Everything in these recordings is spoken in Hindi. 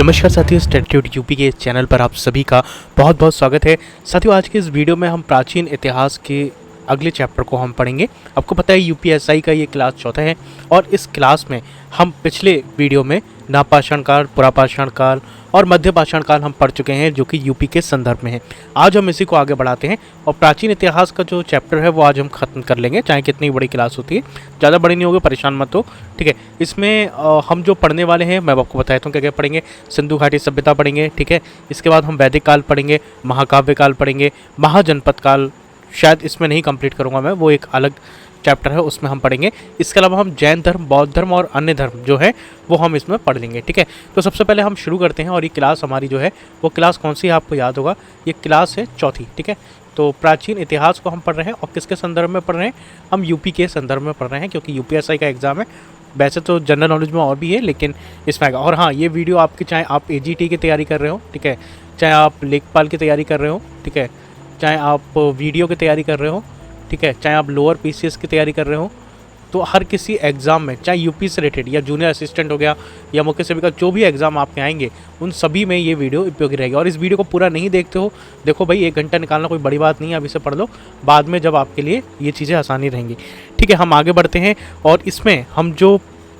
नमस्कार साथियों, स्टैट्यूड यूपी के चैनल पर आप सभी का बहुत बहुत स्वागत है। साथियों, आज के इस वीडियो में हम प्राचीन इतिहास के अगले चैप्टर को हम पढ़ेंगे। आपको पता है यूपीएसआई का ये क्लास चौथा है और इस क्लास में हम पिछले वीडियो में नवपाषाण काल, पुरापाषाण काल और मध्यपाषाण काल हम पढ़ चुके हैं, जो कि यूपी के संदर्भ में है। आज हम इसी को आगे बढ़ाते हैं और प्राचीन इतिहास का जो चैप्टर है वो आज हम खत्म कर लेंगे, चाहे कितनी बड़ी क्लास होती है। ज़्यादा बड़ी नहीं होगी, परेशान मत हो, ठीक है। इसमें हम जो पढ़ने वाले हैं मैं आपको बताता हूँ क्या क्या पढ़ेंगे। सिंधु घाटी सभ्यता पढ़ेंगे, ठीक है। इसके बाद हम वैदिक काल पढ़ेंगे, महाकाव्य काल पढ़ेंगे, महाजनपद काल शायद इसमें नहीं कंप्लीट करूँगा मैं, वो एक अलग चैप्टर है, उसमें हम पढ़ेंगे। इसके अलावा हम जैन धर्म, बौद्ध धर्म और अन्य धर्म जो है वो हम इसमें पढ़ लेंगे, ठीक है। तो सबसे पहले हम शुरू करते हैं और ये क्लास हमारी जो है वो क्लास कौन सी है आपको याद होगा, ये क्लास है चौथी, ठीक है। तो प्राचीन इतिहास को हम पढ़ रहे हैं और किसके संदर्भ में पढ़ रहे हैं, हम यूपी के संदर्भ में पढ़ रहे हैं, क्योंकि यूपीएसआई का एग्जाम है। वैसे तो जनरल नॉलेज में और भी है, लेकिन इसमें आएगा। और हाँ, ये वीडियो आपकी, चाहे आप एजीटी की तैयारी कर रहे हो, ठीक है, चाहे आप लेखपाल की तैयारी कर रहे हो, ठीक है, चाहे आप वीडियो की तैयारी कर रहे हो, ठीक है, चाहे आप लोअर पीसीएस की तैयारी कर रहे हो, तो हर किसी एग्ज़ाम में, चाहे यूपी से रिलेटेड या जूनियर असिस्टेंट हो गया या मुख्य सेविका, जो भी एग्ज़ाम आपके आएंगे उन सभी में ये वीडियो उपयोगी रहेगी। और इस वीडियो को पूरा नहीं देखते हो, देखो भाई, 1 घंटा निकालना कोई बड़ी बात नहीं है, अब इसे पढ़ लो, बाद में जब आपके लिए ये चीज़ें आसानी रहेंगी, ठीक है। हम आगे बढ़ते हैं और इसमें हम जो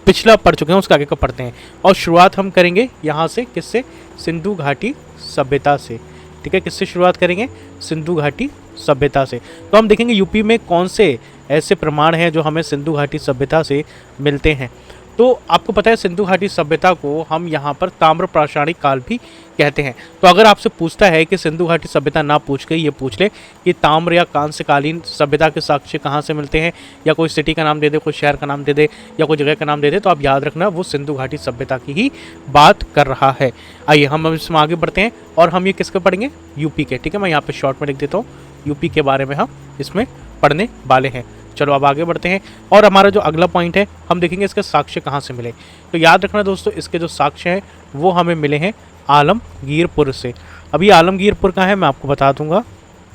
पिछला पढ़ चुके हैं उसका आगे का पढ़ते हैं और शुरुआत हम करेंगे यहाँ से, किससे, सिंधु घाटी सभ्यता से, ठीक है। किससे शुरुआत करेंगे, सिंधु घाटी सभ्यता से। तो हम देखेंगे यूपी में कौन से ऐसे प्रमाण हैं जो हमें सिंधु घाटी सभ्यता से मिलते हैं। तो आपको पता है सिंधु घाटी सभ्यता को हम यहाँ पर ताम्रपाषाणी काल भी कहते हैं। तो अगर आपसे पूछता है कि सिंधु घाटी सभ्यता ना पूछ के ये पूछ ले कि ताम्र या कांस्यकालीन सभ्यता के साक्ष्य कहाँ से मिलते हैं, या कोई सिटी का नाम दे दे, कोई शहर का नाम दे दे या कोई जगह का नाम दे दे, तो आप याद रखना वो सिंधु घाटी सभ्यता की ही बात कर रहा है। आइए हम इसमें आगे बढ़ते हैं और हम ये किसके पढ़ेंगे, यूपी के, ठीक है। मैं यहाँ पे शॉर्ट में लिख देता हूँ, यूपी के बारे में हम इसमें पढ़ने वाले हैं। चलो अब आगे बढ़ते हैं और हमारा जो अगला पॉइंट है, हम देखेंगे इसके साक्ष्य कहाँ से मिले। तो याद रखना दोस्तों, इसके जो साक्ष्य हैं वो हमें मिले हैं आलमगीरपुर से। अभी आलमगीरपुर का है मैं आपको बता दूंगा,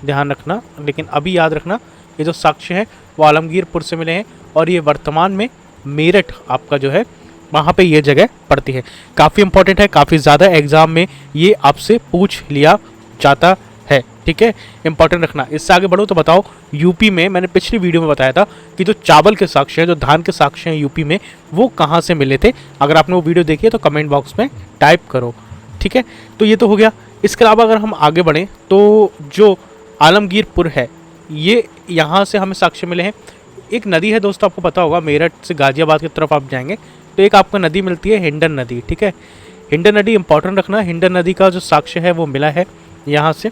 ध्यान रखना, लेकिन अभी याद रखना ये जो साक्ष्य हैं वो आलमगीरपुर से मिले हैं और ये वर्तमान में मेरठ आपका जो है वहाँ पे ये जगह पड़ती है। काफ़ी इंपॉर्टेंट है, काफ़ी ज़्यादा एग्जाम में ये आपसे पूछ लिया जाता है, ठीक है, इंपॉर्टेंट रखना। इससे आगे बढ़ो तो बताओ, यूपी में मैंने पिछली वीडियो में बताया था कि जो चावल के साक्ष्य हैं, जो धान के साक्ष्य हैं यूपी में, वो कहाँ से मिले थे। अगर आपने वो वीडियो देखी है तो कमेंट बॉक्स में टाइप करो, ठीक है। तो ये तो हो गया। इसके अलावा अगर हम आगे बढ़ें तो जो आलमगीरपुर है, ये यहाँ से हमें साक्ष्य मिले हैं। एक नदी है दोस्तों, आपको पता होगा, मेरठ से गाजियाबाद की तरफ आप जाएंगे तो एक आपको नदी मिलती है, हिंडन नदी, ठीक है। हिंडन नदी इंपॉर्टेंट रखना, हिंडन नदी का जो साक्ष्य है वो मिला है यहाँ से।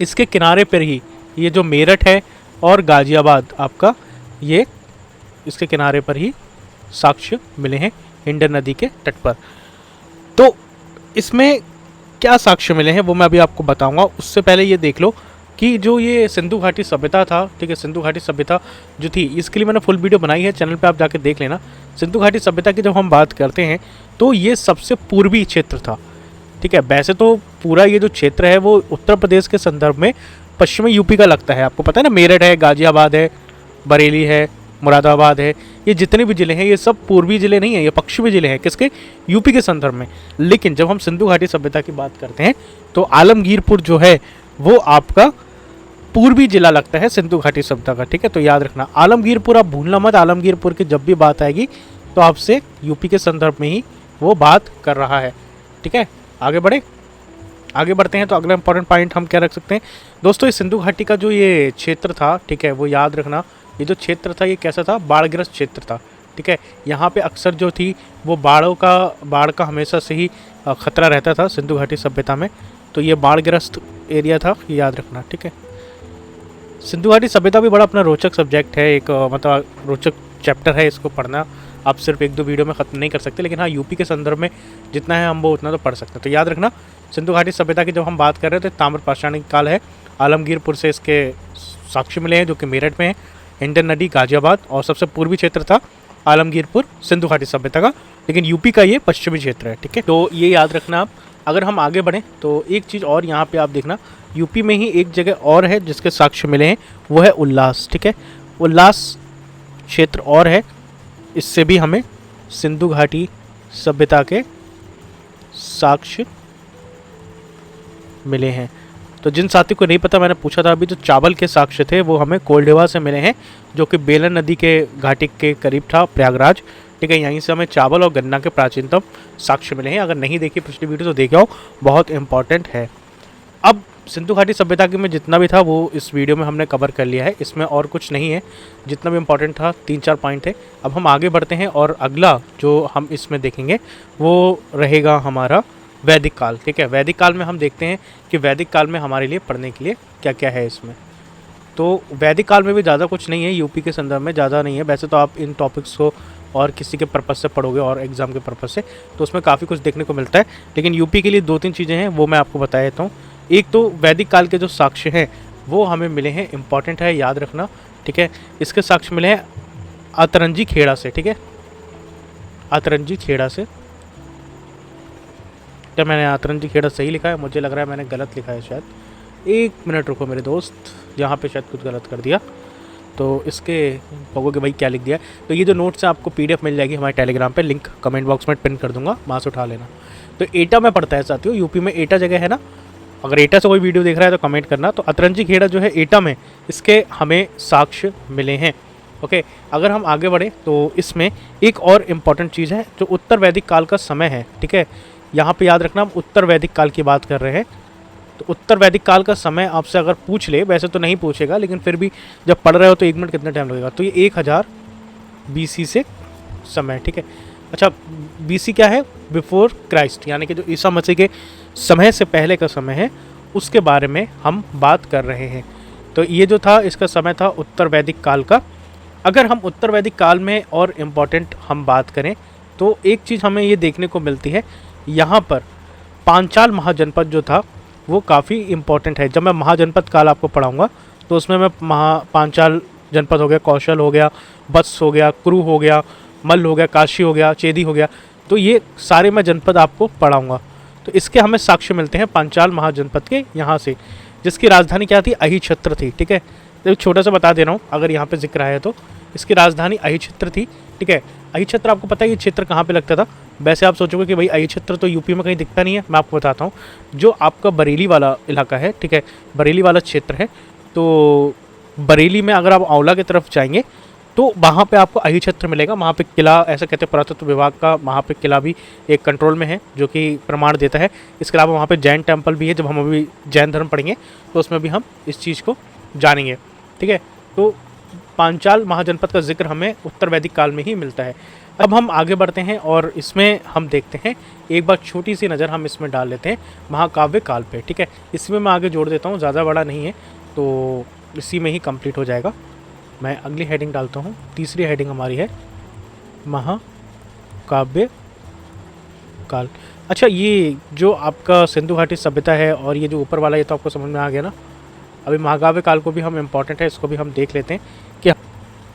इसके किनारे पर ही ये जो मेरठ है और गाजियाबाद आपका, ये इसके किनारे पर ही साक्ष्य मिले हैं हिंडन नदी के तट पर। तो इसमें क्या साक्ष्य मिले हैं वो मैं अभी आपको बताऊंगा। उससे पहले ये देख लो कि जो ये सिंधु घाटी सभ्यता था, ठीक है, सिंधु घाटी सभ्यता जो थी, इसके लिए मैंने फुल वीडियो बनाई है, चैनल पे आप जाके देख लेना। सिंधु घाटी सभ्यता की जब हम बात करते हैं तो ये सबसे पूर्वी क्षेत्र था, ठीक है। वैसे तो पूरा ये जो क्षेत्र है वो उत्तर प्रदेश के संदर्भ में पश्चिमी यूपी का लगता है, आपको पता है ना, मेरठ है, गाजियाबाद है, बरेली है, मुरादाबाद है, ये जितने भी ज़िले हैं ये सब पूर्वी ज़िले नहीं हैं, ये पश्चिमी ज़िले हैं, किसके, यूपी के संदर्भ में। लेकिन जब हम सिंधु घाटी सभ्यता की बात करते हैं तो आलमगीरपुर जो है वो आपका पूर्वी जिला लगता है सिंधु घाटी सभ्यता का, ठीक है। तो याद रखना आलमगीरपुर, आप भूलना मत, आलमगीरपुर की जब भी बात आएगी तो आपसे यूपी के संदर्भ में ही वो बात कर रहा है, ठीक है। आगे बढ़ते हैं तो अगला इंपॉर्टेंट पॉइंट हम क्या रख सकते हैं दोस्तों, इस सिंधु घाटी का जो ये क्षेत्र था, ठीक है, वो याद रखना, ये जो क्षेत्र था ये कैसा था, बाढ़ग्रस्त क्षेत्र था, ठीक है। यहाँ पे अक्सर जो थी वो बाढ़ का हमेशा से ही खतरा रहता था सिंधु घाटी सभ्यता में, तो ये बाढ़ग्रस्त एरिया था, ये याद रखना, ठीक है। सिंधु घाटी सभ्यता भी बड़ा अपना रोचक सब्जेक्ट है, एक मतलब रोचक चैप्टर है, इसको पढ़ना आप सिर्फ 1-2 वीडियो में ख़त्म नहीं कर सकते, लेकिन हाँ, यूपी के संदर्भ में जितना है हम वो उतना तो पढ़ सकते हैं। तो याद रखना, सिंधु घाटी सभ्यता की जब हम बात कर रहे थे, ताम्रपाषाणी काल है, आलमगीरपुर से इसके साक्ष्य मिले हैं जो कि मेरठ में है, हिंडन नदी, गाजियाबाद, और सबसे पूर्वी क्षेत्र था आलमगीरपुर सिंधु घाटी सभ्यता का, लेकिन यूपी का ये पश्चिमी क्षेत्र है, ठीक है। तो ये याद रखना आप। अगर हम आगे बढ़ें तो एक चीज़ और यहाँ पे आप देखना, यूपी में ही एक जगह और है जिसके साक्ष्य मिले हैं, वो है उल्लास, ठीक है। उल्लास क्षेत्र और है, इससे भी हमें सिंधु घाटी सभ्यता के साक्ष्य मिले हैं। तो जिन साथी को नहीं पता, मैंने पूछा था अभी, जो चावल के साक्ष्य थे वो हमें कोल्डेवा से मिले हैं, जो कि बेलन नदी के घाटी के करीब था, प्रयागराज। ठीक है, यहीं से हमें चावल और गन्ना के प्राचीनतम साक्ष्य मिले हैं। अगर नहीं देखी पिछली वीडियो तो देखे आओ, बहुत इंपॉर्टेंट है। अब सिंधु घाटी सभ्यता के में जितना भी था वो इस वीडियो में हमने कवर कर लिया है, इसमें और कुछ नहीं है। जितना भी इम्पोर्टेंट था 3-4 पॉइंट थे। अब हम आगे बढ़ते हैं और अगला जो हम इसमें देखेंगे वो रहेगा हमारा वैदिक काल। ठीक है, वैदिक काल में हम देखते हैं कि वैदिक काल में हमारे लिए पढ़ने के लिए क्या क्या है इसमें। तो वैदिक काल में भी ज़्यादा कुछ नहीं है, यूपी के संदर्भ में ज़्यादा नहीं है। वैसे तो आप इन टॉपिक्स को और किसी के पर्पज़ से पढ़ोगे और एग्ज़ाम के पर्पज़ से, तो उसमें काफ़ी कुछ देखने को मिलता है। लेकिन यूपी के लिए 2-3 चीज़ें हैं, वो मैं आपको बता देता हूँ। एक तो वैदिक काल के जो साक्ष्य हैं वो हमें मिले हैं, इंपॉर्टेंट है, याद रखना। ठीक है, इसके साक्ष्य मिले हैं अतरंजी खेड़ा से। ठीक है, अतरंजी खेड़ा से। क्या मैंने अतरंजी खेड़ा सही लिखा है? मुझे लग रहा है मैंने गलत लिखा है शायद। 1 मिनट रुको मेरे दोस्त, यहाँ पे शायद कुछ गलत कर दिया। तो इसके कहोगे भाई क्या लिख दिया। तो ये जो नोट्स है आपको PDF मिल जाएगी हमारे टेलीग्राम पे, लिंक कमेंट बॉक्स में पिन कर दूंगा, वहाँ से उठा लेना। तो एटा में पड़ता है साथियों, यूपी में एटा जगह है ना। अगर एटा से कोई वीडियो देख रहा है तो कमेंट करना। तो अतरंजी खेड़ा जो है एटा में, इसके हमें साक्ष्य मिले हैं। ओके, अगर हम आगे बढ़े तो इसमें एक और इम्पॉर्टेंट चीज़ है जो उत्तर वैदिक काल का समय है। ठीक है, यहाँ पे याद रखना हम उत्तर वैदिक काल की बात कर रहे हैं। तो उत्तर वैदिक काल का समय आपसे अगर पूछ ले, वैसे तो नहीं पूछेगा लेकिन फिर भी जब पढ़ रहे हो तो 1 मिनट कितना टाइम लगेगा, तो ये 1000 BC से समय। ठीक है, अच्छा BC क्या है? बिफोर क्राइस्ट, यानी कि जो ईसा मसीह के समय से पहले का समय है, उसके बारे में हम बात कर रहे हैं। तो ये जो था इसका समय था उत्तर वैदिक काल का। अगर हम उत्तर वैदिक काल में और इम्पॉर्टेंट हम बात करें तो एक चीज़ हमें ये देखने को मिलती है, यहाँ पर पांचाल महाजनपद जो था वो काफ़ी इम्पॉर्टेंट है। जब मैं महाजनपद काल आपको पढ़ाऊँगा तो उसमें मैं पांचाल जनपद हो गया, कौशल हो गया, वत्स हो गया, कुरु हो गया, मल्ल हो गया, काशी हो गया, चेदी हो गया, तो ये सारे मैं जनपद आपको पढ़ाऊँगा। तो इसके हमें साक्ष्य मिलते हैं पांचाल महाजनपद के यहाँ से, जिसकी राजधानी क्या थी? अहिछत्र थी। ठीक है, तो छोटा सा बता दे रहा हूँ, अगर यहाँ पे जिक्र आया तो इसकी राजधानी अहिछत्र थी। ठीक है, अहिछत्र आपको पता है ये क्षेत्र कहाँ पे लगता था? वैसे आप सोचोगे कि भाई अहिछत्र तो यूपी में कहीं दिखता नहीं है, मैं आपको बताता हूँ। जो आपका बरेली वाला इलाका है, ठीक है, बरेली वाला क्षेत्र है, तो बरेली में अगर आप आंवला की तरफ जाएंगे तो वहाँ पे आपको अहिछत्र मिलेगा। वहाँ पे किला, ऐसा कहते हैं पुरातत्व विभाग का, वहाँ पे किला भी एक कंट्रोल में है जो कि प्रमाण देता है। इसके अलावा वहाँ पे जैन टेम्पल भी है, जब हम अभी जैन धर्म पढ़ेंगे तो उसमें भी हम इस चीज़ को जानेंगे। ठीक है, तो पांचाल महाजनपद का जिक्र हमें उत्तर वैदिक काल में ही मिलता है। अब हम आगे बढ़ते हैं और इसमें हम देखते हैं, एक बार छोटी सी नज़र हम इसमें डाल लेते हैं महाकाव्य काल पे। ठीक है, इसमें मैं आगे जोड़ देता हूँ, ज़्यादा बड़ा नहीं है तो इसी में ही कंप्लीट हो जाएगा। मैं अगली हेडिंग डालता हूँ, तीसरी हेडिंग हमारी है महाकाव्य काल। अच्छा, ये जो आपका सिंधु घाटी सभ्यता है और ये जो ऊपर वाला, ये तो आपको समझ में आ गया ना। अभी महाकाव्य काल को भी हम इम्पॉर्टेंट है, इसको भी हम देख लेते हैं कि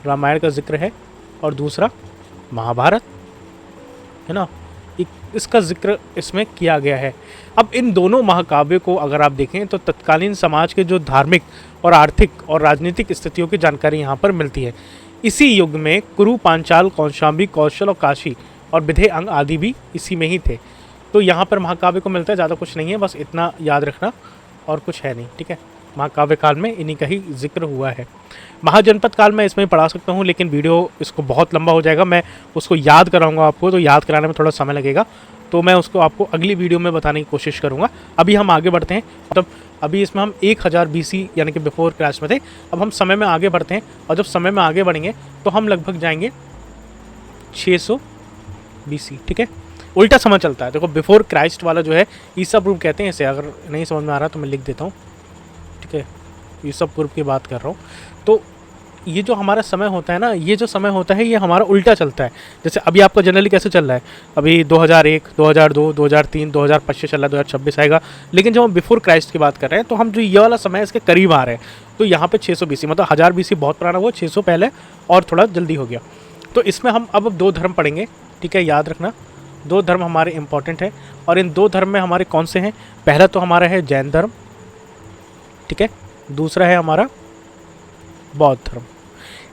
रामायण का जिक्र है और दूसरा महाभारत है ना, इसका जिक्र इसमें किया गया है। अब इन दोनों महाकाव्य को अगर आप देखें तो तत्कालीन समाज के जो धार्मिक और आर्थिक और राजनीतिक स्थितियों की जानकारी यहाँ पर मिलती है। इसी युग में कुरु, पांचाल, कौशांबी, कौशल और काशी और विधेय अंग आदि भी इसी में ही थे। तो यहाँ पर महाकाव्य को मिलता है, ज़्यादा कुछ नहीं है, बस इतना याद रखना और कुछ है नहीं। ठीक है, महाकाव्य काल में इन्हीं का ही जिक्र हुआ है। महाजनपद काल में इसमें पढ़ा सकता हूँ लेकिन वीडियो इसको बहुत लंबा हो जाएगा, मैं उसको याद कराऊंगा आपको, तो याद कराने में थोड़ा समय लगेगा, तो मैं उसको आपको अगली वीडियो में बताने की कोशिश करूँगा। अभी हम आगे बढ़ते हैं, मतलब अभी इसमें हम 1000 BC यानी कि बिफोर क्राइस्ट में थे। अब हम समय में आगे बढ़ते हैं और जब समय में आगे बढ़ेंगे तो हम लगभग जाएंगे 600 BC। ठीक है, उल्टा समय चलता है। देखो बिफोर क्राइस्ट वाला जो है ईसा पूर्व कहते हैं इसे, अगर नहीं समझ में आ रहा तो मैं लिख देता हूँ। ठीक है, ईसा पूर्व की बात कर रहा हूँ। तो ये जो हमारा समय होता है ना, ये जो समय होता है ये हमारा उल्टा चलता है। जैसे अभी आपका जनरली कैसे चल रहा है, अभी 2001, 2002, 2003, 2025 चल रहा है, 2026 आएगा। लेकिन जब हम बिफोर क्राइस्ट की बात कर रहे हैं तो हम जो ये वाला समय है इसके करीब आ रहे हैं। तो यहाँ पे 600 BC, मतलब 1000 BC बहुत पुराना हुआ, 600 पहले और थोड़ा जल्दी हो गया। तो इसमें हम अब 2 धर्म पढ़ेंगे। ठीक है, याद रखना 2 धर्म हमारे इंपॉर्टेंट है और इन 2 धर्म में हमारे कौन से हैं? पहला तो हमारा है जैन धर्म, ठीक है, दूसरा है हमारा बौद्ध धर्म।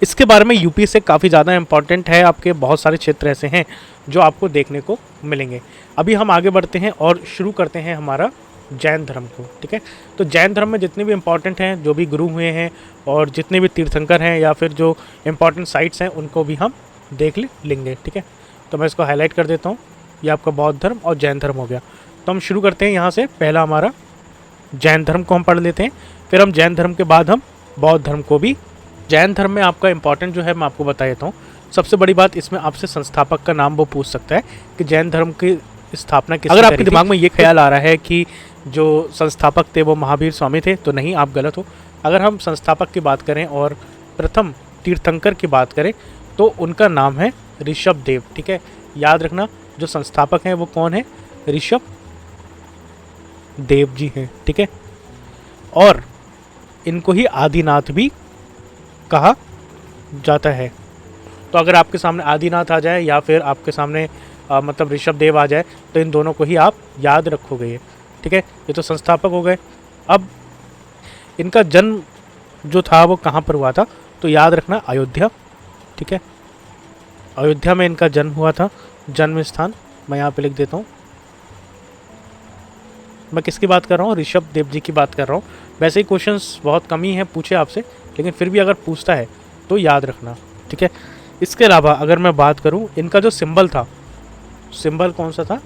इसके बारे में यूपी से काफ़ी ज़्यादा इंपॉर्टेंट है, आपके बहुत सारे क्षेत्र ऐसे हैं जो आपको देखने को मिलेंगे। अभी हम आगे बढ़ते हैं और शुरू करते हैं हमारा जैन धर्म को। ठीक है, तो जैन धर्म में जितने भी इम्पॉर्टेंट हैं, जो भी गुरु हुए हैं और जितने भी तीर्थंकर हैं या फिर जो इम्पॉर्टेंट साइट्स हैं, उनको भी हम देख लेंगे। ठीक है, तो मैं इसको हाईलाइट कर देता हूँ। ये आपका बौद्ध धर्म और जैन धर्म हो गया। तो हम शुरू करते हैं यहाँ से। पहला हमारा जैन धर्म को हम पढ़ लेते हैं, फिर हम जैन धर्म के बाद हम बौद्ध धर्म को भी। जैन धर्म में आपका इम्पॉर्टेंट जो है मैं आपको बता देता हूँ। सबसे बड़ी बात इसमें आपसे संस्थापक का नाम वो पूछ सकता है कि जैन धर्म की स्थापना किसने करी थी। अगर आपके दिमाग में ये ख्याल आ रहा है कि जो संस्थापक थे वो महावीर स्वामी थे, तो नहीं, आप गलत हो। अगर हम संस्थापक की बात करें और प्रथम तीर्थंकर की बात करें तो उनका नाम है ऋषभ देव। ठीक है, याद रखना, जो संस्थापक हैं वो कौन है? ऋषभ देव जी हैं। ठीक है, और इनको ही आदिनाथ भी कहा जाता है। तो अगर आपके सामने आदिनाथ आ जाए या फिर आपके सामने मतलब ऋषभ देव आ जाए, तो इन दोनों को ही आप याद रखोगे। ठीक है, ये तो संस्थापक हो गए। अब इनका जन्म जो था वो कहाँ पर हुआ था? तो याद रखना, अयोध्या। ठीक है, अयोध्या में इनका जन्म हुआ था। जन्म स्थान मैं यहाँ पे लिख देता हूँ। मैं किसकी बात कर रहा हूँ? ऋषभ देव जी की बात कर रहा हूँ। वैसे ही क्वेश्चंस बहुत कम ही हैं पूछे आपसे, लेकिन फिर भी अगर पूछता है तो याद रखना। ठीक है, इसके अलावा अगर मैं बात करूँ, इनका जो सिंबल था, सिंबल कौन सा था?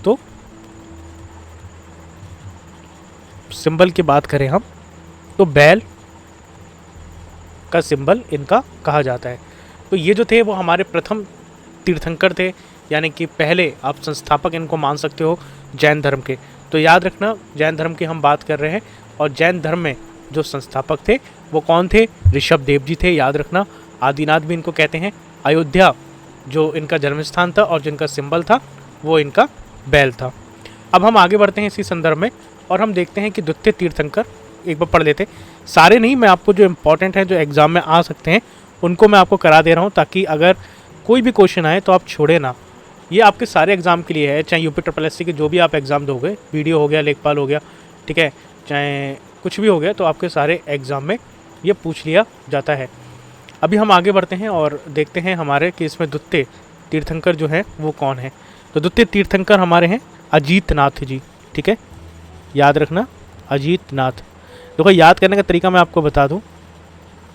तो सिंबल की बात करें हम तो बैल का सिंबल इनका कहा जाता है। तो ये जो थे वो हमारे प्रथम तीर्थंकर थे, यानी कि पहले आप संस्थापक इनको मान सकते हो जैन धर्म के। तो याद रखना, जैन धर्म की हम बात कर रहे हैं और जैन धर्म में जो संस्थापक थे वो कौन थे? ऋषभ देव जी थे। याद रखना, आदिनाथ भी इनको कहते हैं। अयोध्या जो इनका जन्म स्थान था और जिनका सिंबल था वो इनका बैल था। अब हम आगे बढ़ते हैं इसी संदर्भ में और हम देखते हैं कि द्वितीय तीर्थंकर एक बार पढ़ लेते। सारे नहीं, मैं आपको जो इम्पोर्टेंट हैं, जो एग्ज़ाम में आ सकते हैं, उनको मैं आपको करा दे रहा हूँ, ताकि अगर कोई भी क्वेश्चन आए तो आप छोड़े ना। ये आपके सारे एग्ज़ाम के लिए है, चाहे यूपी SSC के जो भी आप एग्ज़ाम दोगे, वीडियो हो गया, लेखपाल हो गया, ठीक है, चाहे कुछ भी हो गया, तो आपके सारे एग्ज़ाम में ये पूछ लिया जाता है। अभी हम आगे बढ़ते हैं और देखते हैं हमारे कि इसमें द्वितीय तीर्थंकर जो है वो कौन है। तो द्वितीय तीर्थंकर हमारे हैं अजीतनाथ जी। ठीक है, याद रखना, अजीतनाथ। देखो, याद करने का तरीका मैं आपको बता दूं।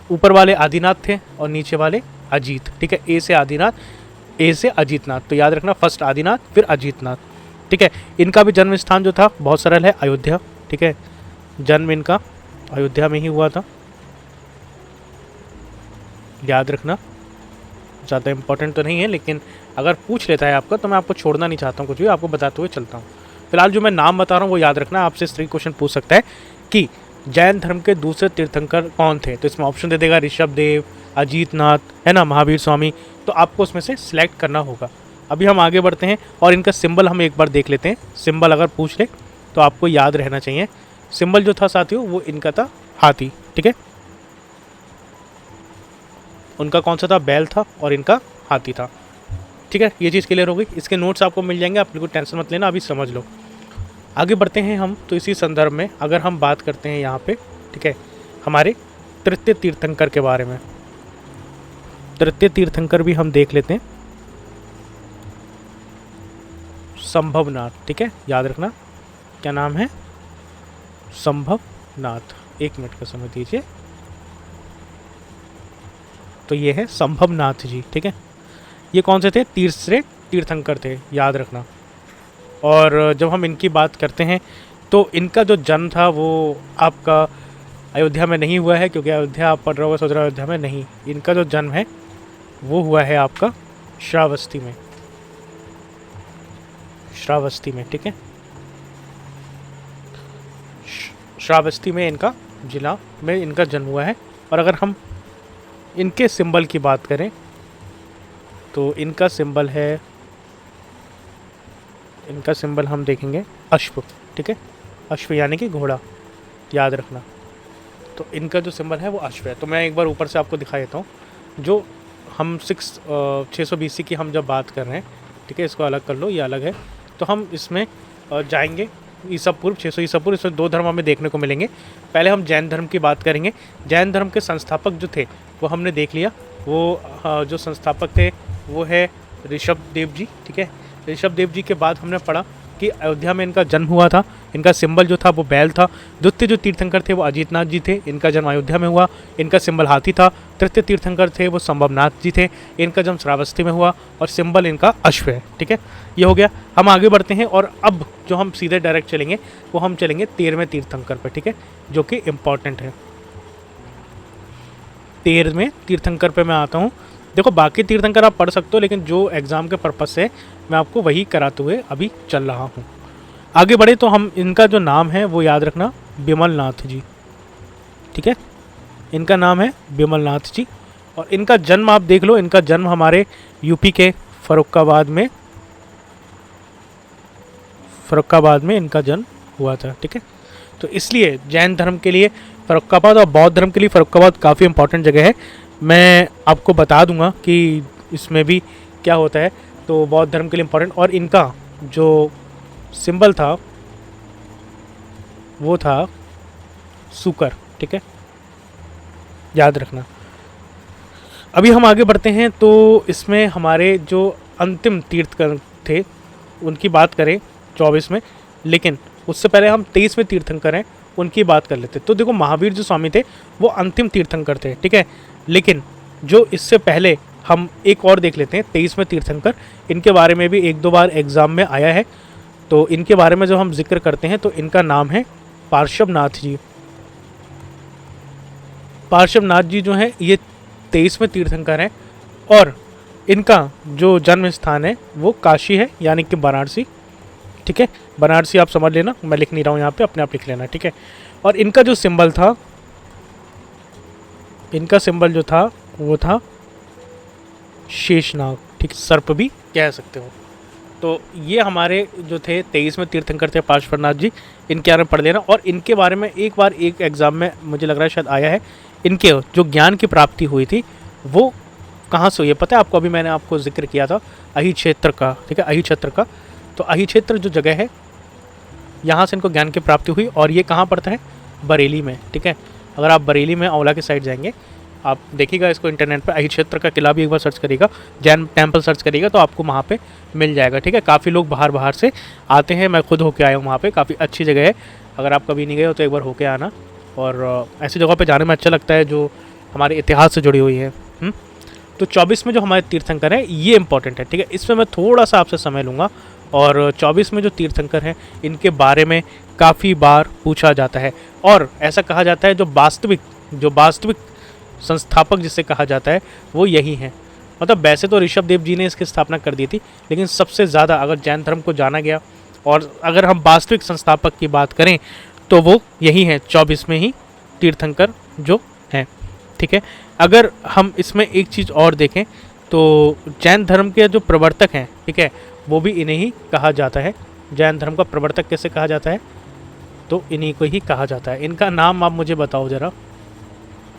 ऊपर वाले आदिनाथ थे और नीचे वाले अजीत। ठीक है, ए से आदिनाथ, ए से अजीतनाथ। तो याद रखना, फर्स्ट आदिनाथ फिर अजीतनाथ। ठीक है, इनका भी जन्म स्थान जो था बहुत सरल है, अयोध्या। ठीक है, जन्म इनका अयोध्या में ही हुआ था। याद रखना, ज़्यादा इम्पोर्टेंट तो नहीं है, लेकिन अगर पूछ लेता है आपका तो मैं आपको छोड़ना नहीं चाहता हूँ, कुछ भी आपको बताते हुए चलता हूँ। फिलहाल जो मैं नाम बता रहा हूँ वो याद रखना। आपसे इस तरीके क्वेश्चन पूछ सकता है कि जैन धर्म के दूसरे तीर्थंकर कौन थे, तो इसमें ऑप्शन दे देगा ऋषभ देव, अजीतनाथ, है ना, महावीर स्वामी। तो आपको उसमें से सिलेक्ट करना होगा। अभी हम आगे बढ़ते हैं और इनका सिंबल हम एक बार देख लेते हैं। सिंबल अगर पूछ ले तो आपको याद रहना चाहिए। सिंबल जो था साथियों वो इनका था हाथी। ठीक है, उनका कौन सा था? बैल था और इनका हाथी था। ठीक है, ये चीज़ क्लियर हो गई। इसके नोट्स आपको मिल जाएंगे, आप बिल्कुल टेंशन मत लेना, अभी समझ लो। आगे बढ़ते हैं हम। तो इसी संदर्भ में अगर हम बात करते हैं यहाँ पे, ठीक है, हमारे तृतीय तीर्थंकर के बारे में। तृतीय तीर्थंकर भी हम देख लेते हैं, संभवनाथ। ठीक है, याद रखना, क्या नाम है? संभवनाथ। 1 मिनट का समय दीजिए। तो ये है संभवनाथ जी। ठीक है, ये कौन से थे? तीसरे तीर्थंकर थे, याद रखना। और जब हम इनकी बात करते हैं तो इनका जो जन्म था वो आपका अयोध्या में नहीं हुआ है, क्योंकि अयोध्या आप पढ़ रहे हो, सोच रहे हो अयोध्या में नहीं। इनका जो जन्म है वो हुआ है आपका श्रावस्ती में। श्रावस्ती में, ठीक है, श्रावस्ती में इनका जिला में इनका जन्म हुआ है। और अगर हम इनके सिंबल की बात करें तो इनका सिंबल है, इनका सिंबल हम देखेंगे अश्व। ठीक है, अश्व यानी कि घोड़ा, याद रखना। तो इनका जो सिंबल है वो अश्व है। तो मैं एक बार ऊपर से आपको दिखा देता हूँ। जो हम 600 BC की हम जब बात कर रहे हैं, ठीक है, इसको अलग कर लो, ये अलग है। तो हम इसमें जाएंगे ईसा पूर्व, 600 ईसा पूर्व। इसमें 2 धर्म हमें देखने को मिलेंगे। पहले हम जैन धर्म की बात करेंगे। जैन धर्म के संस्थापक जो थे वो हमने देख लिया। वो जो संस्थापक थे वो है ऋषभ देव जी, ठीक है। ऋषभ देव जी के बाद हमने पढ़ा कि अयोध्या में इनका जन्म हुआ था, इनका सिंबल जो था वो बैल था। द्वितीय जो तीर्थंकर थे वो अजीतनाथ जी थे, इनका जन्म अयोध्या में हुआ, इनका सिंबल हाथी था। तृतीय तीर्थंकर थे वो संभवनाथ जी थे, इनका जन्म श्रावस्ती में हुआ और सिंबल इनका अश्व है, ठीक है। ये हो गया। हम आगे बढ़ते हैं और अब जो हम सीधे डायरेक्ट चलेंगे वो हम चलेंगे 13वें तीर्थंकर पर, ठीक है, जो कि इम्पॉर्टेंट है। 13वें तीर्थंकर पे मैं आता हूँ। देखो बाकी तीर्थंकर आप पढ़ सकते हो, लेकिन जो एग्ज़ाम के पर्पज़ से मैं आपको वही कराते हुए अभी चल रहा हूँ। आगे बढ़े तो हम इनका जो नाम है वो याद रखना, बिमल नाथ जी, ठीक है। इनका नाम है बिमल नाथ जी और इनका जन्म आप देख लो, इनका जन्म हमारे यूपी के फ़र्रुखाबाद में इनका जन्म हुआ था, ठीक है। तो इसलिए जैन धर्म के लिए फ़र्रुखाबाद और बौद्ध धर्म के लिए फ़र्रुखाबाद काफ़ी इंपॉर्टेंट जगह है। मैं आपको बता दूंगा कि इसमें भी क्या होता है। तो बौद्ध धर्म के लिए इम्पोर्टेंट, और इनका जो सिंबल था वो था सूकर, ठीक है, याद रखना। अभी हम आगे बढ़ते हैं तो इसमें हमारे जो अंतिम तीर्थंकर थे उनकी बात करें 24 में, लेकिन उससे पहले हम 23वें तीर्थंकर हैं उनकी बात कर लेते। तो देखो महावीर जो स्वामी थे वो अंतिम तीर्थंकर थे, ठीक है, लेकिन जो इससे पहले हम एक और देख लेते हैं 23वें तीर्थंकर। इनके बारे में भी एक दो बार एग्ज़ाम में आया है, तो इनके बारे में जो हम जिक्र करते हैं तो इनका नाम है पार्श्वनाथ जी। पार्श्वनाथ जी जो हैं ये 23वें तीर्थंकर हैं और इनका जो जन्म स्थान है वो काशी है, यानी कि वाराणसी, ठीक है। बनारसी आप समझ लेना, मैं लिख नहीं रहा हूँ यहाँ पे, अपने आप लिख लेना, ठीक है। और इनका जो सिंबल था, इनका सिंबल जो था वो था शेषनाग, ठीक, सर्प भी कह सकते हो। तो ये हमारे जो थे 23वें तीर्थंकर थे पार्श्वनाथ जी, इनके बारे में पढ़ लेना। और इनके बारे में एक बार एक एग्ज़ाम में मुझे लग रहा है शायद आया है, इनके जो ज्ञान की प्राप्ति हुई थी वो कहाँ से हुई है पता है आपको? अभी मैंने आपको जिक्र किया था अही क्षेत्र का, ठीक है, अही क्षेत्र का। तो अही क्षेत्र जो जगह है यहाँ से इनको ज्ञान की प्राप्ति हुई और ये कहाँ पड़ता है? बरेली में, ठीक है। अगर आप बरेली में औला के साइड जाएंगे, आप देखिएगा इसको इंटरनेट पे, अही क्षेत्र का किला भी एक बार सर्च करिएगा, जैन टेम्पल सर्च करिएगा तो आपको वहाँ पे मिल जाएगा, ठीक है। काफ़ी लोग बाहर से आते हैं, मैं खुद होके आया हूँ वहाँ पे, काफ़ी अच्छी जगह है। अगर आप कभी नहीं गए हो तो एक बार होके आना, और ऐसी जगह पे जाने में अच्छा लगता है जो हमारे इतिहास से जुड़ी हुई है। तो 24 में जो हमारे तीर्थंकर हैं ये इंपॉर्टेंट है, ठीक है। इसमें मैं थोड़ा सा आपसे समय लूँगा, और 24 में जो तीर्थंकर हैं इनके बारे में काफ़ी बार पूछा जाता है, और ऐसा कहा जाता है जो वास्तविक संस्थापक जिसे कहा जाता है वो यही हैं। मतलब वैसे तो ऋषभ देव जी ने इसकी स्थापना कर दी थी, लेकिन सबसे ज़्यादा अगर जैन धर्म को जाना गया और अगर हम वास्तविक संस्थापक की बात करें तो वो यही हैं, 24 में ही तीर्थंकर जो हैं, ठीक है। अगर हम इसमें एक चीज़ और देखें तो जैन धर्म के जो प्रवर्तक हैं, ठीक है, वो भी इन्हें ही कहा जाता है। जैन धर्म का प्रवर्तक कैसे कहा जाता है? तो इन्हीं को ही कहा जाता है। इनका नाम आप मुझे बताओ ज़रा,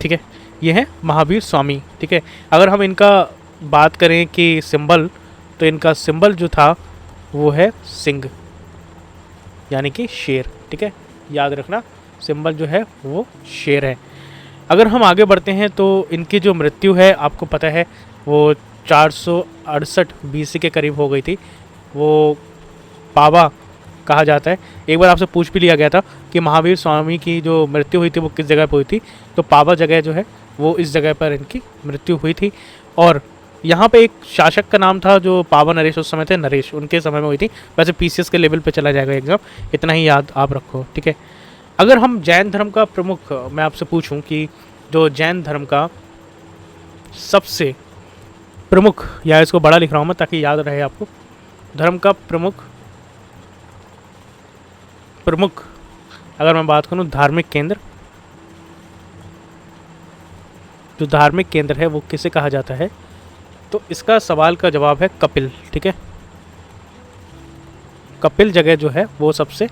ठीक है। ये है महावीर स्वामी, ठीक है। अगर हम इनका बात करें कि सिंबल, तो इनका सिंबल जो था वो है सिंह, यानी कि शेर, ठीक है, याद रखना, सिंबल जो है वो शेर है। अगर हम आगे बढ़ते हैं तो इनकी जो मृत्यु है आपको पता है वो 468 BC के करीब हो गई थी। वो पावा कहा जाता है। एक बार आपसे पूछ भी लिया गया था कि महावीर स्वामी की जो मृत्यु हुई थी वो किस जगह पर हुई थी, तो पावा जगह जो है वो इस जगह पर इनकी मृत्यु हुई थी। और यहाँ पे एक शासक का नाम था जो पावा नरेश उस समय थे, नरेश, उनके समय में हुई थी। वैसे PCS के लेवल पे चला जाएगा एग्जाम, इतना ही याद आप रखो, ठीक है। अगर हम जैन धर्म का प्रमुख, मैं आपसे पूछूं कि जो जैन धर्म का सबसे प्रमुख, या इसको बड़ा लिख रहा हूँ मैं ताकि याद रहे आपको, धर्म का प्रमुख अगर मैं बात करूँ धार्मिक केंद्र, जो धार्मिक केंद्र है वो किसे कहा जाता है? तो इसका सवाल का जवाब है कपिल, ठीक है। कपिल जगह जो है वो सबसे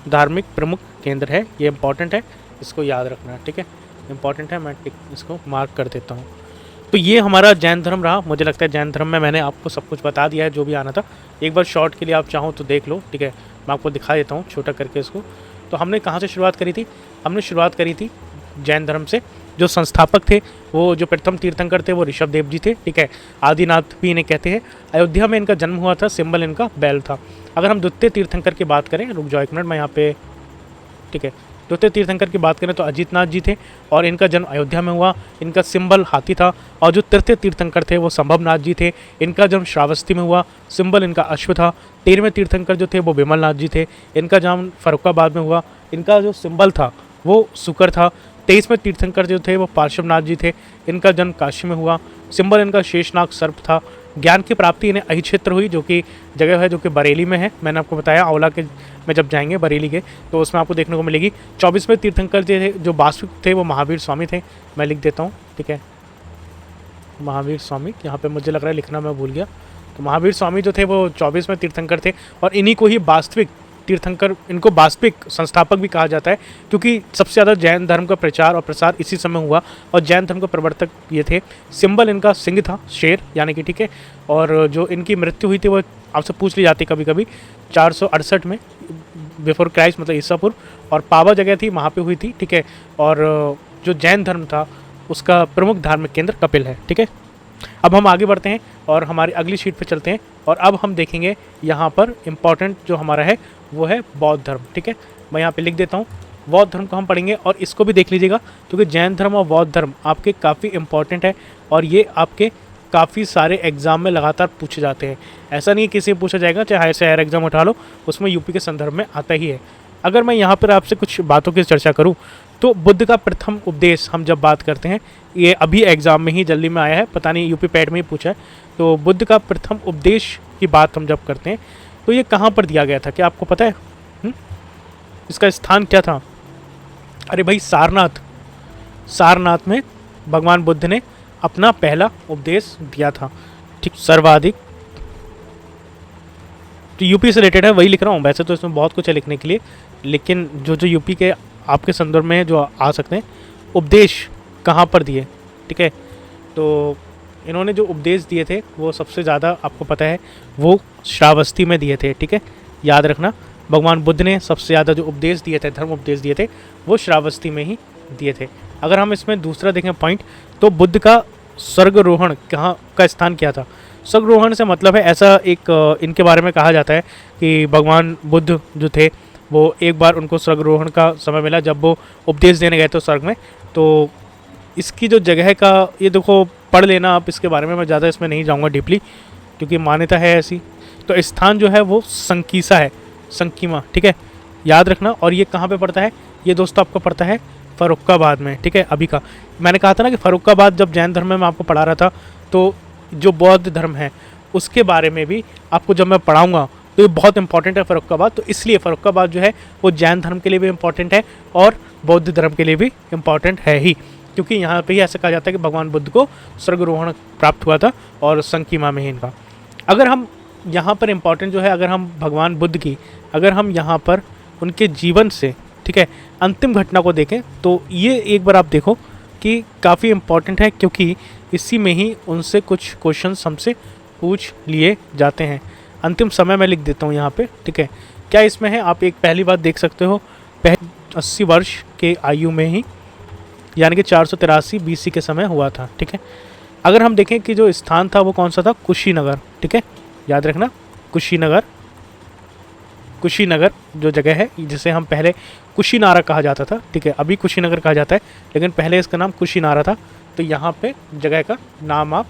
धार्मिक प्रमुख केंद्र है। ये इंपॉर्टेंट है, इसको याद रखना, ठीक है, इंपॉर्टेंट है, मैं इसको मार्क कर देता हूँ। तो ये हमारा जैन धर्म रहा। मुझे लगता है जैन धर्म में मैंने आपको सब कुछ बता दिया है जो भी आना था। एक बार शॉर्ट के लिए आप चाहो तो देख लो, ठीक है, मैं आपको दिखा देता हूँ छोटा करके इसको। तो हमने कहाँ से शुरुआत करी थी? हमने शुरुआत करी थी जैन धर्म से, जो संस्थापक थे, वो जो प्रथम तीर्थंकर थे वो ऋषभ देव जी थे, ठीक है। आदिनाथ भी इन्हें कहते हैं। अयोध्या में इनका जन्म हुआ था, सिंबल इनका बैल था। अगर हम द्वितीय तीर्थंकर की बात करें, रुक जाओ एक मिनट मैं यहाँ पे, ठीक है, द्वितीय तीर्थंकर की बात करें तो अजीतनाथ जी थे और इनका जन्म अयोध्या में हुआ। इनका सिंबल हाथी था। और जो तृतीय तीर्थंकर थे वो संभवनाथ जी थे, इनका जन्म श्रावस्ती में हुआ, सिंबल इनका अश्व था। 13वें तीर्थंकर जो थे वो बिमलनाथ जी थे, इनका जन्म फर्रुखाबाद में हुआ, इनका जो सिंबल था वो सुकर था। 23वें तीर्थंकर जो थे वो पार्श्वनाथ जी थे, इनका जन्म काशी में हुआ, सिंबल इनका शेषनाग सर्प था। ज्ञान की प्राप्ति इन्हें अहिक्षेत्र हुई, जो कि जगह है जो कि बरेली में है। मैंने आपको बताया आंवला के में जब जाएंगे बरेली के तो उसमें आपको देखने को मिलेगी। 24वें तीर्थंकर जो थे, जो वास्तविक थे, वो महावीर स्वामी थे। मैं लिख देता हूँ, ठीक है, महावीर स्वामी। यहाँ पे मुझे लग रहा है लिखना मैं भूल गया। तो महावीर स्वामी जो थे वो 24वें तीर्थंकर थे और इन्हीं को ही वास्तविक तीर्थंकर, इनको वास्तविक संस्थापक भी कहा जाता है, क्योंकि सबसे ज़्यादा जैन धर्म का प्रचार और प्रसार इसी समय हुआ और जैन धर्म का प्रवर्तक ये थे। सिंबल इनका सिंह था, शेर यानी कि, ठीक है। और जो इनकी मृत्यु हुई थी वो आपसे पूछ ली जाती कभी कभी, 468 में बिफोर क्राइस्ट, मतलब ईसा पूर्व। और पावा जगह थी, वहाँ पे हुई थी, ठीक है। और जो जैन धर्म था उसका प्रमुख धार्मिक केंद्र कपिल है, ठीक है। अब हम आगे बढ़ते हैं और हमारी अगली शीट पे चलते हैं और अब हम देखेंगे यहाँ पर इम्पॉर्टेंट जो हमारा है वो है बौद्ध धर्म, ठीक है। मैं यहाँ पे लिख देता हूँ, बौद्ध धर्म को हम पढ़ेंगे और इसको भी देख लीजिएगा, क्योंकि जैन धर्म और बौद्ध धर्म आपके काफ़ी इंपॉर्टेंट है और ये आपके काफ़ी सारे एग्जाम में लगातार पूछे जाते हैं। ऐसा नहीं किसी से पूछा जाएगा, चाहे हायर से हायर एग्जाम उठा लो, उसमें यूपी के संदर्भ में आता ही है। अगर मैं यहाँ पर आपसे कुछ बातों की चर्चा करूँ तो बुद्ध का प्रथम उपदेश हम जब बात करते हैं, ये अभी एग्ज़ाम में ही जल्दी में आया है, पता नहीं यूपी पैड में ही पूछा है। तो बुद्ध का प्रथम उपदेश की बात हम जब करते हैं तो ये कहाँ पर दिया गया था, क्या आपको पता है? इसका स्थान क्या था? अरे भाई सारनाथ, सारनाथ में भगवान बुद्ध ने अपना पहला उपदेश दिया था, ठीक। सर्वाधिक तो यूपी से रिलेटेड है, वही लिख रहा हूँ। वैसे तो इसमें बहुत कुछ है लिखने के लिए, लेकिन जो जो यूपी के आपके संदर्भ में जो आ सकते हैं, उपदेश कहाँ पर दिए, ठीक है। तो इन्होंने जो उपदेश दिए थे वो सबसे ज़्यादा आपको पता है वो श्रावस्ती में दिए थे, ठीक है। याद रखना, भगवान बुद्ध ने सबसे ज़्यादा जो उपदेश दिए थे, धर्म उपदेश दिए थे, वो श्रावस्ती में ही दिए थे। अगर हम इसमें दूसरा देखें पॉइंट, तो बुद्ध का स्वर्गरोहण कहाँ का स्थान क्या था? स्वर्गरोहण से मतलब है ऐसा एक इनके बारे में कहा जाता है कि भगवान बुद्ध जो थे वो एक बार उनको स्वर्गरोहण का समय मिला जब वो उपदेश देने गए थे स्वर्ग में। तो इसकी जो जगह का, ये देखो पढ़ लेना आप, इसके बारे में मैं ज़्यादा इसमें नहीं जाऊँगा डीपली, क्योंकि मान्यता है ऐसी। तो स्थान जो है वो संकीसा है, संकीमा, ठीक है, याद रखना। और ये कहाँ पे पड़ता है? ये दोस्तों आपको पड़ता है फर्रुखाबाद में, ठीक है। अभी का मैंने कहा था ना कि फर्रुखाबाद जब जैन धर्म में मैं आपको पढ़ा रहा था, तो जो बौद्ध धर्म है उसके बारे में भी आपको जब मैं पढ़ाऊँगा तो ये बहुत इंपॉर्टेंट है फर्रुखाबाद। तो इसलिए फर्रुखाबाद जो है वो जैन धर्म के लिए भी इम्पॉर्टेंट है और बौद्ध धर्म के लिए भी इम्पॉर्टेंट है ही, क्योंकि यहाँ पे ही ऐसा कहा जाता है कि भगवान बुद्ध को स्वर्गरोहण प्राप्त हुआ था और संकीमा में ही इनका। अगर हम यहाँ पर इम्पॉर्टेंट जो है, अगर हम भगवान बुद्ध की, अगर हम यहाँ पर उनके जीवन से, ठीक है, अंतिम घटना को देखें तो ये एक बार आप देखो कि काफ़ी इम्पॉर्टेंट है, क्योंकि इसी में ही उनसे कुछ क्वेश्चंस हमसे पूछ लिए जाते हैं। अंतिम समय मैं लिख देता हूँ यहाँ पे, ठीक है। क्या इसमें है, आप एक पहली बात देख सकते हो, 80 वर्ष के आयु में ही, यानी कि 483 BC के समय हुआ था, ठीक है। अगर हम देखें कि जो स्थान था वो कौन सा था, कुशीनगर, ठीक है, याद रखना कुशीनगर। कुशीनगर जो जगह है जिसे हम पहले कुशीनारा कहा जाता था, ठीक है, अभी कुशीनगर कहा जाता है, लेकिन पहले इसका नाम कुशीनारा था। तो यहाँ पे जगह का नाम आप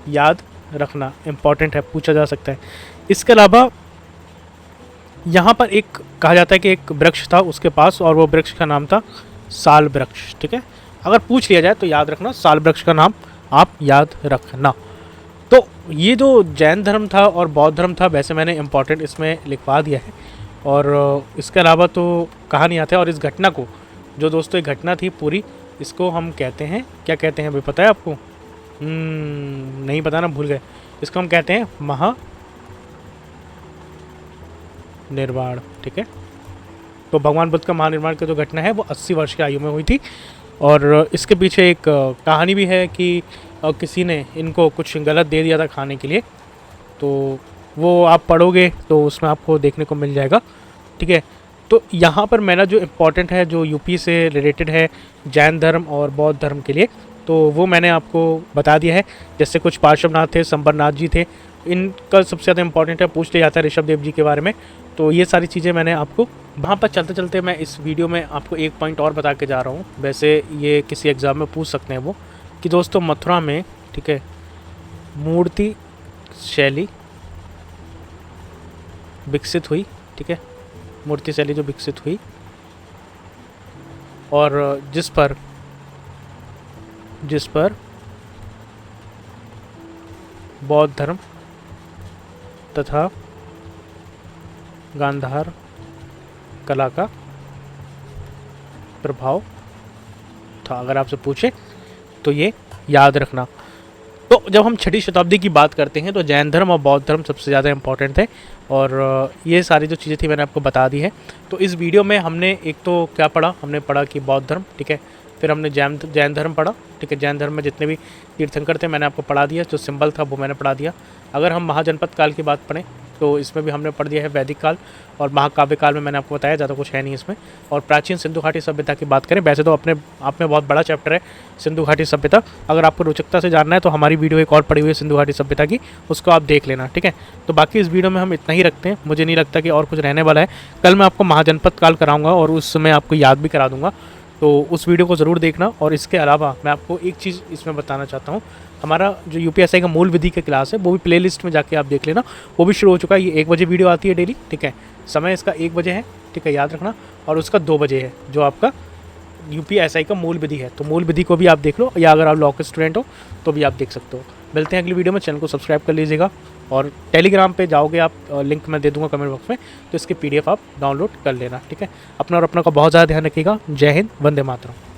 याद रखना, इम्पॉर्टेंट है, पूछा जा सकता है। इसके अलावा यहाँ पर एक कहा जाता है कि एक वृक्ष था उसके पास, और वो वृक्ष का नाम था साल वृक्ष, ठीक है। अगर पूछ लिया जाए तो याद रखना, साल वृक्ष का नाम आप याद रखना। तो ये जो जैन धर्म था और बौद्ध धर्म था, वैसे मैंने इम्पॉर्टेंट इसमें लिखवा दिया है, और इसके अलावा तो कहा नहीं आता है। और इस घटना को, जो दोस्तों एक घटना थी पूरी, इसको हम कहते हैं, क्या कहते हैं भाई, पता है आपको? नहीं पता ना, भूल गए। इसको हम कहते हैं महानिर्वाण, ठीक है। तो भगवान बुद्ध का महानिर्वाण की जो घटना है वो 80 वर्ष की आयु में हुई थी। और इसके पीछे एक कहानी भी है कि किसी ने इनको कुछ गलत दे दिया था खाने के लिए, तो वो आप पढ़ोगे तो उसमें आपको देखने को मिल जाएगा, ठीक है। तो यहाँ पर मेरा जो इम्पोर्टेंट है, जो यूपी से रिलेटेड है जैन धर्म और बौद्ध धर्म के लिए, तो वो मैंने आपको बता दिया है। जैसे कुछ पार्श्वनाथ थे, संबरनाथ जी थे, इनका सबसे ज़्यादा इंपॉर्टेंट है, पूछ लिया जाता है ऋषभ देव जी के बारे में। तो ये सारी चीज़ें मैंने आपको वहाँ पर चलते चलते मैं इस वीडियो में आपको एक पॉइंट और बता के जा रहा हूँ। वैसे ये किसी एग्ज़ाम में पूछ सकते हैं वो, कि दोस्तों मथुरा में, ठीक है, मूर्ति शैली विकसित हुई, ठीक है, मूर्ति शैली जो विकसित हुई और जिस पर बौद्ध धर्म तथा गांधार कला का प्रभाव था। अगर आपसे पूछे तो ये याद रखना। तो जब हम 6वीं शताब्दी की बात करते हैं तो जैन धर्म और बौद्ध धर्म सबसे ज़्यादा इंपॉर्टेंट थे, और ये सारी जो चीज़ें थी मैंने आपको बता दी है। तो इस वीडियो में हमने एक तो क्या पढ़ा, हमने पढ़ा कि बौद्ध धर्म, ठीक है, फिर हमने जैन धर्म पढ़ा, ठीक है, जैन धर्म में जितने भी तीर्थंकर थे मैंने आपको पढ़ा दिया, जो सिंबल था वो मैंने पढ़ा दिया। अगर हम महाजनपद काल की बात पढ़ें तो इसमें भी हमने पढ़ दिया है वैदिक काल, और महाकाव्य काल में मैंने आपको बताया, ज़्यादा कुछ है नहीं इसमें। और प्राचीन सिंधु घाटी सभ्यता की बात करें, वैसे तो अपने आप में बहुत बड़ा चैप्टर है सिंधु घाटी सभ्यता। अगर आपको रोचकता से जानना है तो हमारी वीडियो एक और पड़ी हुई है सिंधु घाटी सभ्यता की, उसको आप देख लेना, ठीक है। तो बाकी इस वीडियो में हम इतना ही रखते हैं, मुझे नहीं लगता कि और कुछ रहने वाला है। कल मैं आपको महाजनपद काल कराऊंगा और उस समय आपको याद भी करा दूंगा, तो उस वीडियो को ज़रूर देखना। और इसके अलावा मैं आपको एक चीज़ इसमें बताना चाहता हूँ, हमारा जो यूपीएसआई का मूल विधि के क्लास है वो भी प्लेलिस्ट में जाके आप देख लेना, वो भी शुरू हो चुका है। ये 1 बजे वीडियो आती है डेली, ठीक है, समय इसका 1 बजे है, ठीक है, याद रखना। और उसका 2 बजे है जो आपका यूपीएसआई का मूल विधि है, तो मूल विधि को भी आप देख लो, या अगर आप लॉ के स्टूडेंट हो तो भी आप देख सकते हो। मिलते हैं अगली वीडियो में, चैनल को सब्सक्राइब कर लीजिएगा, और टेलीग्राम पे जाओगे आप, लिंक मैं दे दूंगा कमेंट बॉक्स में, तो इसकी PDF आप डाउनलोड कर लेना, ठीक है। अपना और अपना का बहुत ज़्यादा ध्यान रखिएगा। जय हिंद, वंदे मातरम।